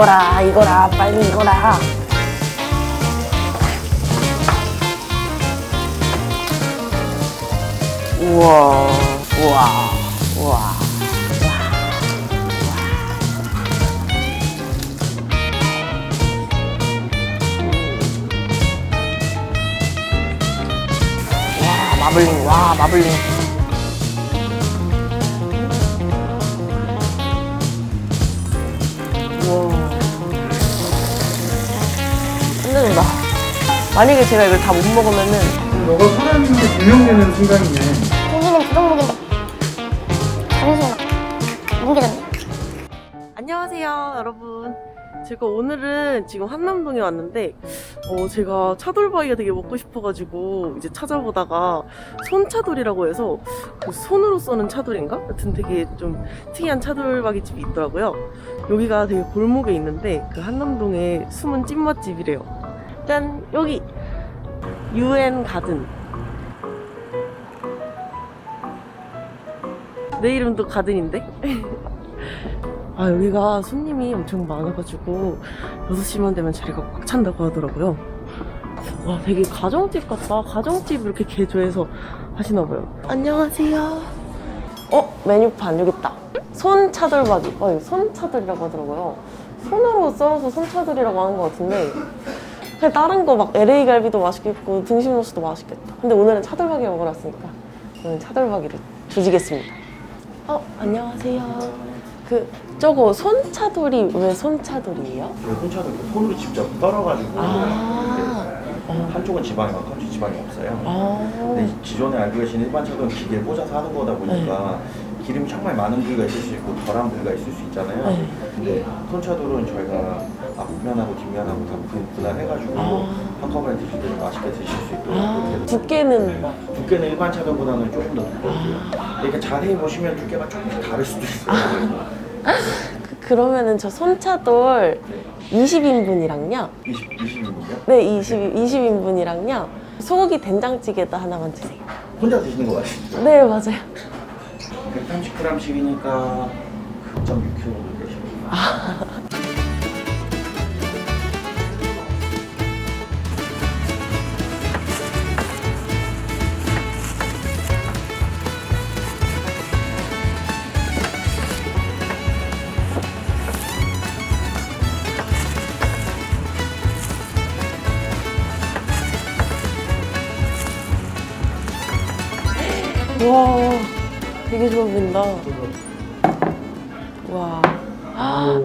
이거라 이거라 빨리 이거라. 우와 우와 우와. 마블링, 와, 마블링. 우와. 끝내준다. 만약에 제가 이걸 다 못 먹으면은. 너가 사람인 게 증명되는 순간이네. 고기는 부정 먹인다. 잠시만. 뭉개졌네. 안녕하세요, 여러분. 제가 오늘은 지금 한남동에 왔는데, 제가 차돌바위가 되게 먹고 싶어가지고 이제 찾아보다가 손차돌이라고 해서 그 손으로 써는 차돌인가? 하여튼 되게 좀 특이한 차돌바위 집이 있더라고요. 여기가 되게 골목에 있는데 그 한남동의 숨은 찐맛집이래요. 짠! 여기! UN 가든. 내 이름도 가든인데? 아, 여기가 손님이 엄청 많아가지고 6시만 되면 자리가 꽉 찬다고 하더라고요. 와, 되게 가정집 같다. 가정집 이렇게 개조해서 하시나봐요. 안녕하세요. 메뉴판 여기 있다. 손차돌바위. 이거 손차돌이라고 하더라고요. 손으로 썰어서 손차돌이라고 하는 것 같은데 그냥 다른 거 막 LA 갈비도 맛있겠고 등심로스도 맛있겠다. 근데 오늘은 차돌바위 먹으러 왔으니까 오늘 차돌바위를 조지겠습니다. 안녕하세요. 저거 손차돌이 왜 손차돌이에요? 손차도 손으로 직접 썰어가지고 한쪽은 지방이 많고 한쪽은 지방이 없어요. 근데 기존에 알고 계신 일반 차돌은 기계에 꽂아서 하는 거다 보니까 기름이 정말 많은 부위가 있을 수 있고 덜한 부위가 있을 수 있잖아요. 근데 손차돌은 저희가 앞면하고 뒷면하고 다 분할해가지고 한꺼번에 드실 때 맛있게 드실 수 있도록 두께는 일반 차돌보다는 조금 더 두껍고요. 이렇게 자세히 보시면 두께가 조금씩 다를 수도 있어요. 그러면은 저 손차돌 20인분이랑요? 20인분이요? 네, 20인분이랑요. 소고기 된장찌개도 하나만 주세요. 혼자 드시는 거 맞으시죠? 네, 맞아요. 130g씩이니까 9.6kg 정도 되시고. 와, 되게 좋아 보인다. 와,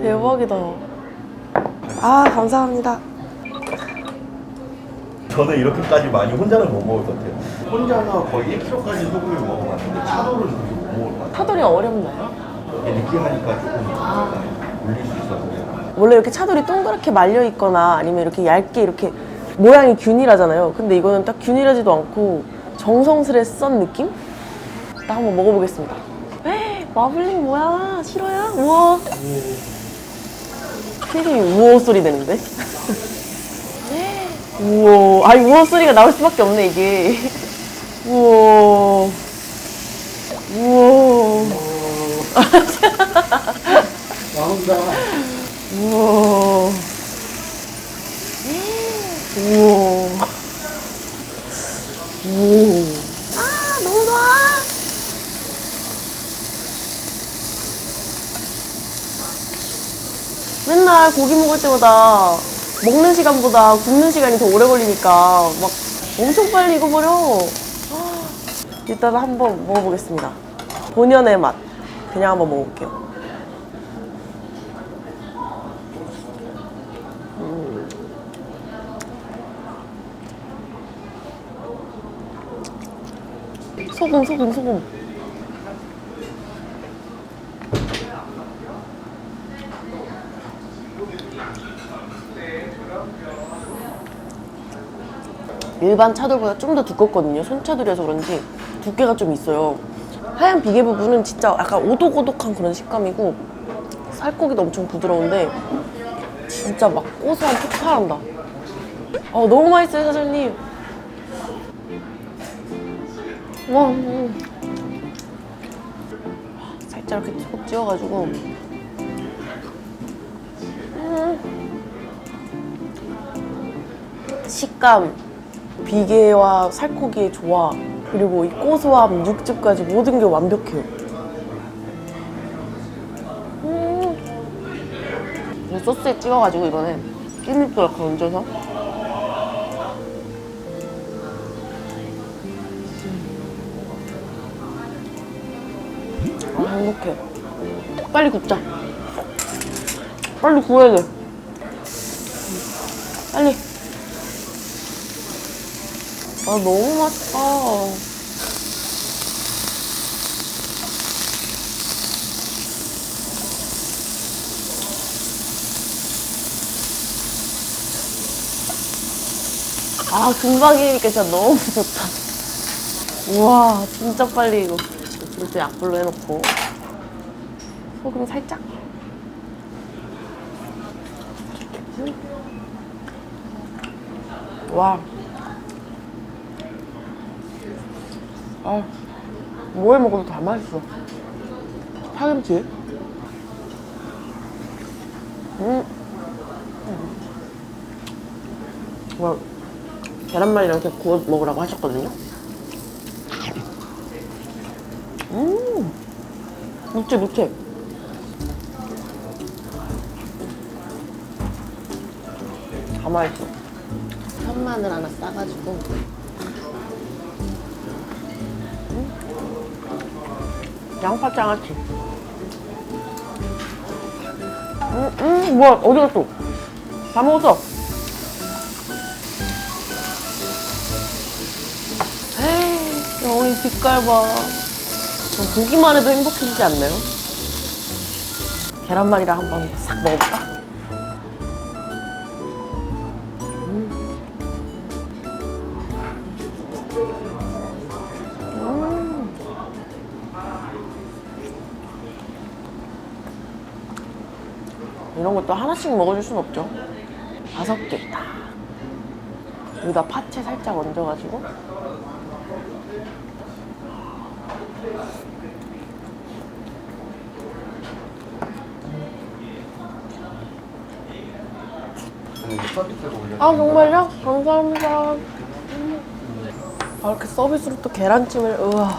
대박이다. 감사합니다. 저는 이렇게까지 많이 혼자는 못 먹을 것 같아요. 혼자서 거의 1kg까지 소고기를 먹어봤는데 차돌은 못 먹을 것 같아요. 차돌이 어렵나요? 이게 느끼하니까 조금 물릴 수 있어서. 원래 이렇게 차돌이 동그랗게 말려 있거나 아니면 이렇게 얇게 이렇게 모양이 균일하잖아요. 근데 이거는 딱 균일하지도 않고 정성스레 썬 느낌? 나 한번 먹어보겠습니다. 마블링 뭐야? 싫어요? 우와. 굉장히 우어 소리 되는데? 우와. 아니, 우어 소리가 나올 수밖에 없네, 이게. 우와. 우와. 나온다. 우와. 우와. 우와. 너무 좋아. 맨날 고기 먹을 때마다 먹는 시간보다 굽는 시간이 더 오래 걸리니까 막 엄청 빨리 익어버려. 일단 한번 먹어보겠습니다. 본연의 맛. 그냥 한번 먹어볼게요. 소금. 일반 차돌보다 좀 더 두껍거든요. 손차돌이라서 그런지 두께가 좀 있어요. 하얀 비계 부분은 진짜 약간 오독오독한 그런 식감이고 살코기도 엄청 부드러운데 진짜 막 고소한 폭발한다. 너무 맛있어요, 사장님. 와, 살짝 이렇게 콕 찍어가지고 식감, 비계와 살코기의 조화, 그리고 이 고소함, 육즙까지 모든 게 완벽해요. 이 소스에 찍어가지고 이번에 깻잎도 이렇게 얹어서 행복해. 빨리 굽자. 빨리 구워야 돼. 빨리. 아, 너무 맛있다. 아, 금방이니까 진짜 너무 좋다. 우와, 진짜 빨리 이거. 이것도 약불로 해놓고. 소금 살짝. 와. 아, 뭐 해 먹어도 다 맛있어. 파김치. 와, 계란말이랑 이렇게 구워 먹으라고 하셨거든요. 묵직. 다 맛있어. 편마늘 하나 싸가지고. 양파 장아찌. 뭐야, 어디 갔어? 다 먹었어. 에이, 영희 빛깔 봐. 보기만 해도 행복해지지 않나요? 계란말이랑 한번 싹 먹어볼까? 이런 것도 하나씩 먹어줄 순 없죠. 5개 다. 여기다 파채 살짝 얹어가지고. 아, 정말요? 감사합니다. 아, 이렇게 서비스로 또 계란찜을. 우와,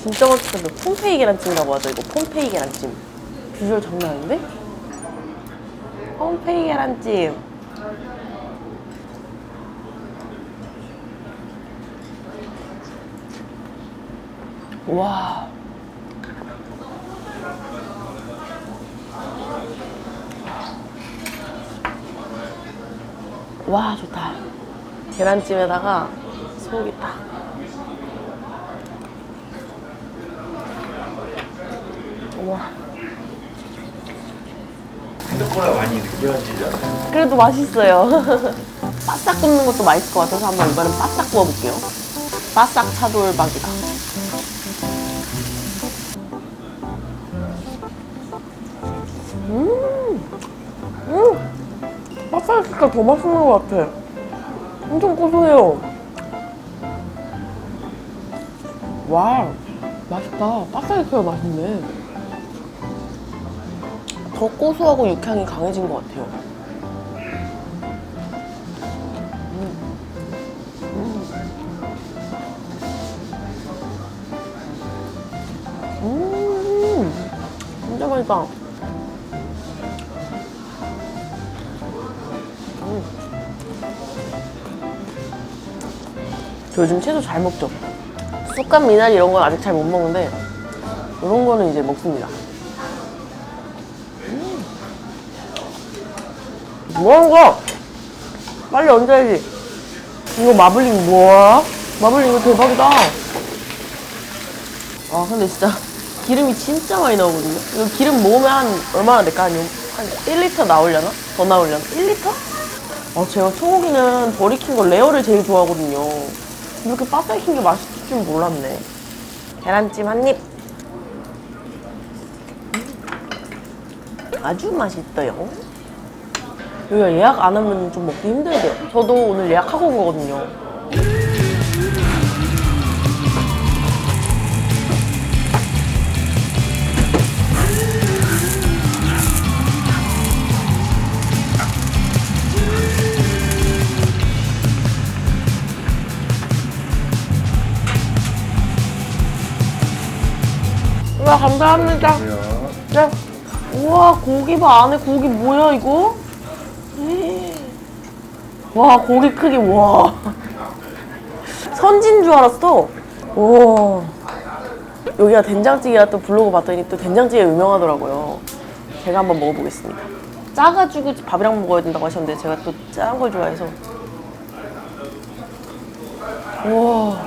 진짜 맛있겠다. 폼페이 계란찜이라고 하죠. 이거 폼페이 계란찜. 비주얼 장난 아닌데? 폼페이 계란찜. 와. 와, 좋다. 계란찜에다가 소고기 딱. 우와. 생각보다 많이 느껴지지 않아요? 그래도 맛있어요. 바싹 굽는 것도 맛있을 것 같아서 한번 이번엔 바싹 구워볼게요. 바싹 차돌박이다. 바싹이니까 더 맛있는 것 같아. 엄청 고소해요. 와, 맛있다. 바싹이니까 맛있네. 더 고소하고 육향이 강해진 것 같아요. 진짜 맛있다. 저 요즘 채소 잘 먹죠? 쑥갓 미나리 이런 건 아직 잘 못 먹는데 이런 거는 이제 먹습니다. 뭐하는 거야? 빨리 얹어야지. 이거 마블링 뭐야? 마블링 이거 대박이다. 아, 근데 진짜 기름이 진짜 많이 나오거든요. 이거 기름 모으면 한 얼마나 될까? 한 1리터 나오려나? 더 나오려나? 1리터? 아, 제가 소고기는 덜 익힌 거 레어를 제일 좋아하거든요. 이렇게 바삭 익힌 게 맛있을 줄 몰랐네. 계란찜 한 입. 아주 맛있어요. 여기가 예약 안 하면 좀 먹기 힘들대요. 저도 오늘 예약하고 온 거거든요. 와, 감사합니다. 네. 우와, 고기 봐. 안에 고기 뭐야, 이거? 와, 고기 크기, 와. 선진 줄 알았어. 와. 여기가 된장찌개야 또 블로그 봤더니 또 된장찌개 유명하더라고요. 제가 한번 먹어보겠습니다. 짜가지고 밥이랑 먹어야 된다고 하셨는데 제가 또 짠 걸 좋아해서. 우와.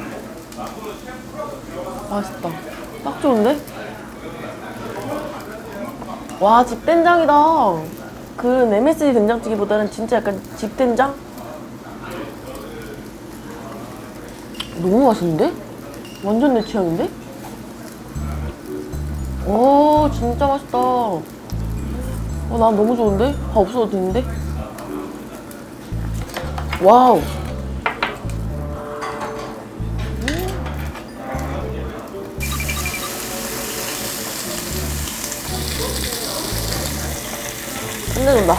맛있다. 딱 좋은데? 와, 집된장이다. 그 MSG 된장찌개보다는 진짜 약간 집된장? 너무 맛있는데? 완전 내 취향인데? 오, 진짜 맛있다. 난 너무 좋은데? 다 없어도 되는데? 와우. 끝내준다.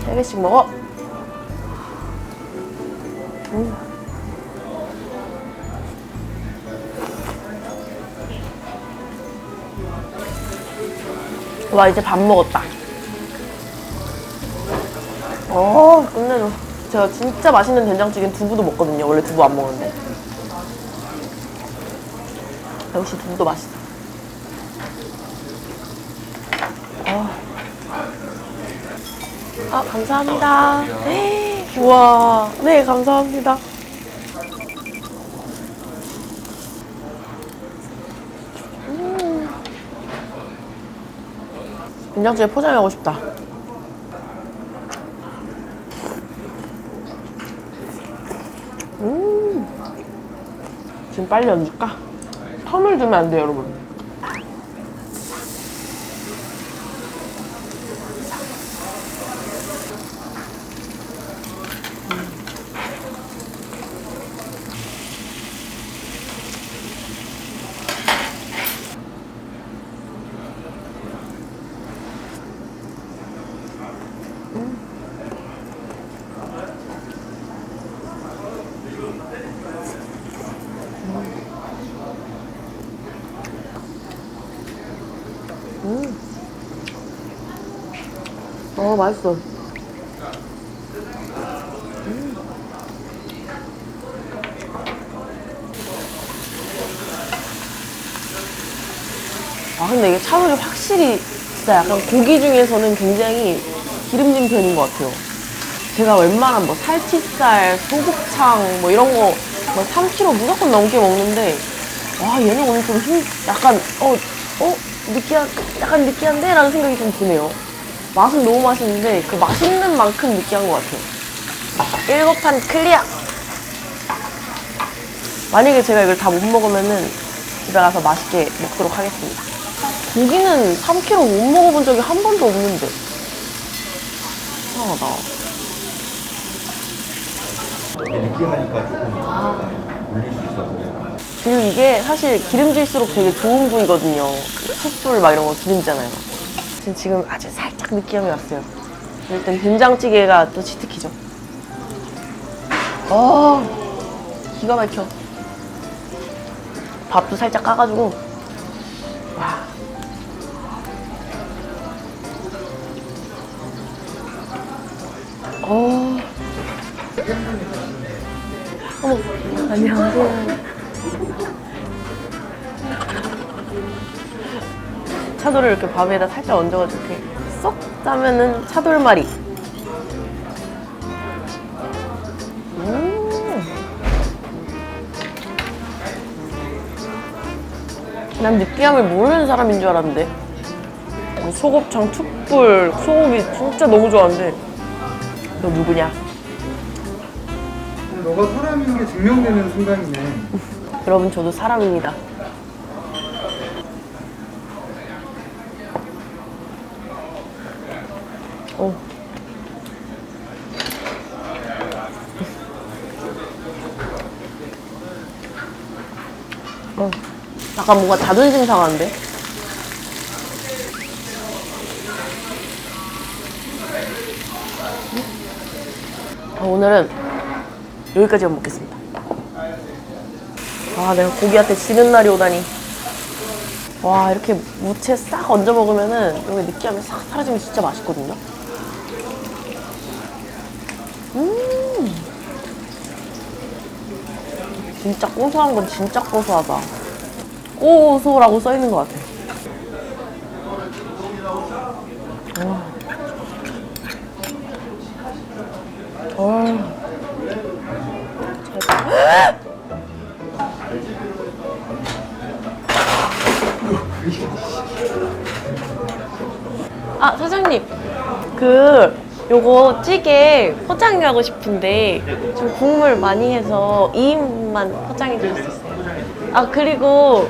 3개씩 먹어. 와, 이제 밥 먹었다. 끝내줘. 제가 진짜 맛있는 된장찌개는 두부도 먹거든요. 원래 두부 안 먹는데. 역시 두부도 맛있어. 감사합니다. 우와, 네, 감사합니다. 된장찌개 포장하고 싶다. 지금 빨리 얹을까? 텀을 두면 안 돼요, 여러분. 맛있어. 근데 이게 차돌이 확실히 진짜 약간 고기 중에서는 굉장히 기름진 편인 것 같아요. 제가 웬만한 뭐 살치살, 소곱창 뭐 이런 거 뭐 3kg 무조건 넘게 먹는데, 와, 얘는 오늘 좀 약간 약간 느끼한데? 라는 생각이 좀 드네요. 맛은 너무 맛있는데 그 맛있는 만큼 느끼한 것 같아요. 7판 클리어! 만약에 제가 이걸 다 못 먹으면은 집에 가서 맛있게 먹도록 하겠습니다. 고기는 3kg 못 먹어본 적이 한 번도 없는데 이상하다. 느끼하니까 조금 올릴 수 있어서. 그리고 이게 사실 기름질수록 되게 좋은 부위거든요. 숯불 막 이런 거 기름지잖아요. 지금 아주 살짝 느끼함이 왔어요. 일단 된장찌개가 또 치트키죠. 기가 막혀. 밥도 살짝 까가지고. 와. 어머, 안녕하세요. 차돌을 이렇게 밥에다 살짝 얹어가지고 이렇게 쏙 짜면은 차돌말이. 난 느끼함을 모르는 사람인 줄 알았는데. 소곱창, 툭불, 소고기 진짜 너무 좋아하는데. 너 누구냐? 너가 사람인 게 증명되는 순간이네. 여러분, 저도 사람입니다. 약간 뭔가 자존심 상한데? 오늘은 여기까지만 먹겠습니다. 아, 내가 고기한테 지는 날이 오다니. 와, 이렇게 무채 싹 얹어 먹으면은 여기 느끼함이 싹 사라지면 진짜 맛있거든요. 진짜 고소한 건 진짜 고소하다. 고소라고 써 있는 것 같아. 아, 사장님. 요거 찌개 포장하고 싶은데 좀 국물 많이 해서 2인분만 포장해 주실 수 있어요? 아, 그리고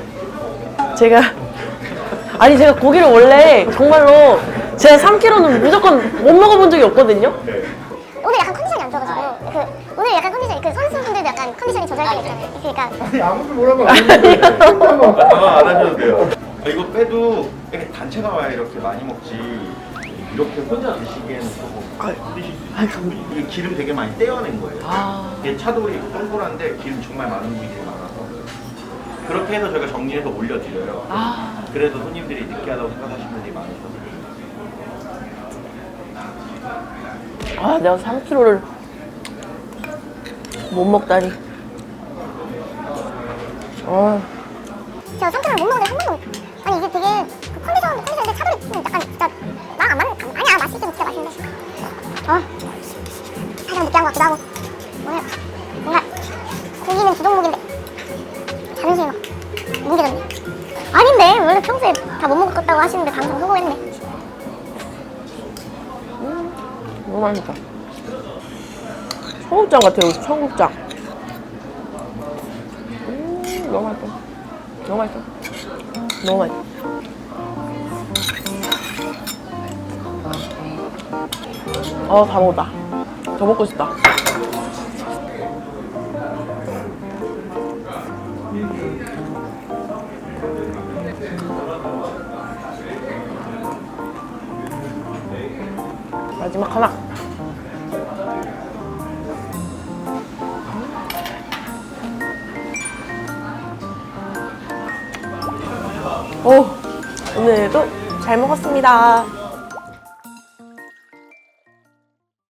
제가 고기를 원래 정말로 제가 3kg는 무조건 못 먹어본 적이 없거든요? 오늘 약간 컨디션이 안 좋아가지고 오늘 약간 컨디션이 선수분들도 약간 컨디션이 저절가 있잖아요. 그러니까 아니 아무도 뭐라고 안 했는데 안 하셔도 돼요. 이거 빼도 이렇게 단체가 와야 이렇게 많이 먹지. 이렇게 혼자 드시기에는 조금 힘드실 수 있어요. 이게 기름 되게 많이 떼어낸 거예요. 이게 차돌이 동그란데 기름 정말 많은 부위들이 많아서 그렇게 해서 저희가 정리해서 올려드려요. 그래도 손님들이 느끼하다고 생각하시는 분들이 많으셔서. 아, 내가 3kg를 못 먹다니. 제가 3kg를 못 먹는데 한 번도 아니 이게 되게 그 컨디션인데 차돌이 약간 진짜 막 안 맞는 아니야 맛있긴 진짜 맛있는데 살짝 느끼한 것 같기도 하고 오늘 뭔가 고기는 두 종목인데 자존심이 막 뭉개졌네. 아닌데 원래 평소에 다 못 먹었다고 하시는데 방송 성공했네. 너무 맛있다. 청국장 같아요, 청국장. 너무 맛있다. 너무 맛있어. 너무 맛있어. 다 먹었다. 더 먹고 싶다. 마지막 하나. 오늘도 잘 먹었습니다.